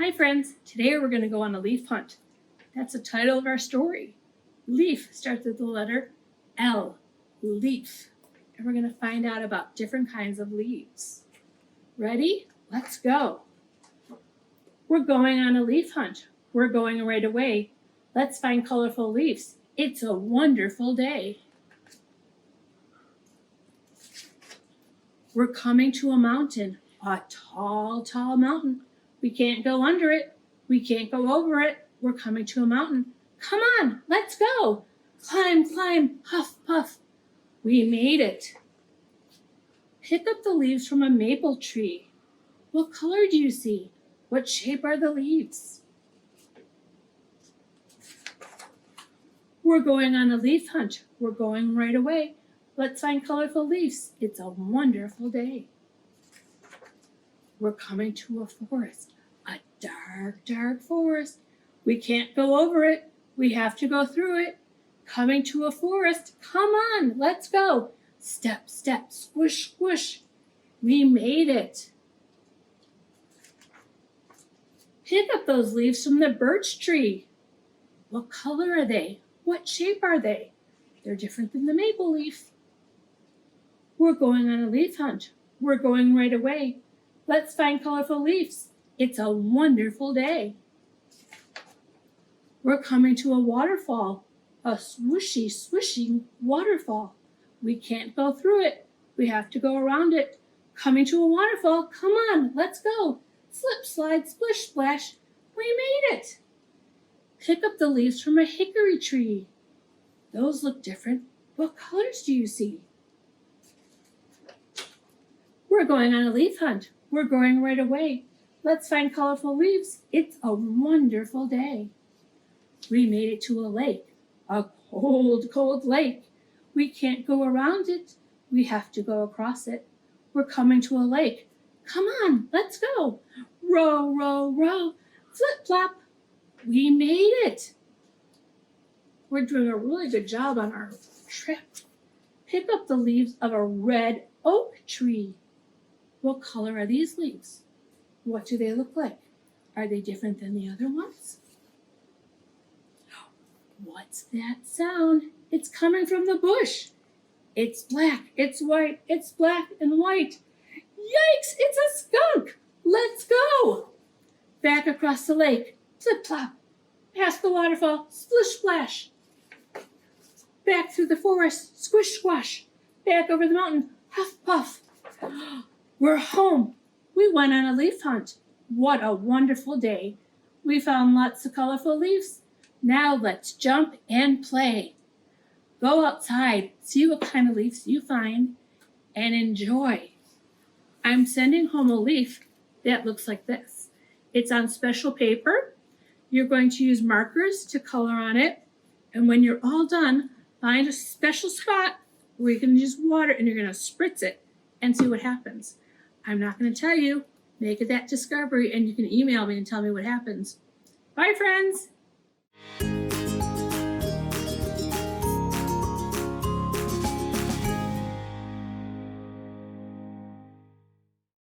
Hi friends, today we're going to go on a leaf hunt. That's the title of our story. Leaf starts with the letter L, leaf. And we're going to find out about different kinds of leaves. Ready? Let's go. We're going on a leaf hunt. We're going right away. Let's find colorful leaves. It's a wonderful day. We're coming to a mountain, a tall, tall mountain. We can't go under it. We can't go over it. We're coming to a mountain. Come on, let's go. Climb, climb, puff, puff. We made it. Pick up the leaves from a maple tree. What color do you see? What shape are the leaves? We're going on a leaf hunt. We're going right away. Let's find colorful leaves. It's a wonderful day. We're coming to a forest, a dark, dark forest. We can't go over it. We have to go through it. Coming to a forest. Come on, let's go. Step, step, squish, squish. We made it. Pick up those leaves from the birch tree. What color are they? What shape are they? They're different than the maple leaf. We're going on a leaf hunt. We're going right away. Let's find colorful leaves. It's a wonderful day. We're coming to a waterfall, a swooshy, swishing waterfall. We can't go through it. We have to go around it. Coming to a waterfall. Come on, let's go. Slip, slide, splish, splash. We made it. Pick up the leaves from a hickory tree. Those look different. What colors do you see? We're going on a leaf hunt. We're going right away. Let's find colorful leaves. It's a wonderful day. We made it to a lake, a cold, cold lake. We can't go around it. We have to go across it. We're coming to a lake. Come on, let's go. Row, row, row, flip, flop. We made it. We're doing a really good job on our trip. Pick up the leaves of a red oak tree. What color are these leaves? What do they look like? Are they different than the other ones? What's that sound? It's coming from the bush. It's black, it's white, it's black and white. Yikes, it's a skunk. Let's go. Back across the lake, flip flop. Past the waterfall, splish splash. Back through the forest, squish squash. Back over the mountain, huff puff. We're home. We went on a leaf hunt. What a wonderful day. We found lots of colorful leaves. Now let's jump and play. Go outside, see what kind of leaves you find, and enjoy. I'm sending home a leaf that looks like this. It's on special paper. You're going to use markers to color on it. And when you're all done, find a special spot where you can use water and you're going to spritz it and see what happens. I'm not going to tell you. Make it that discovery and you can email me and tell me what happens. Bye, friends.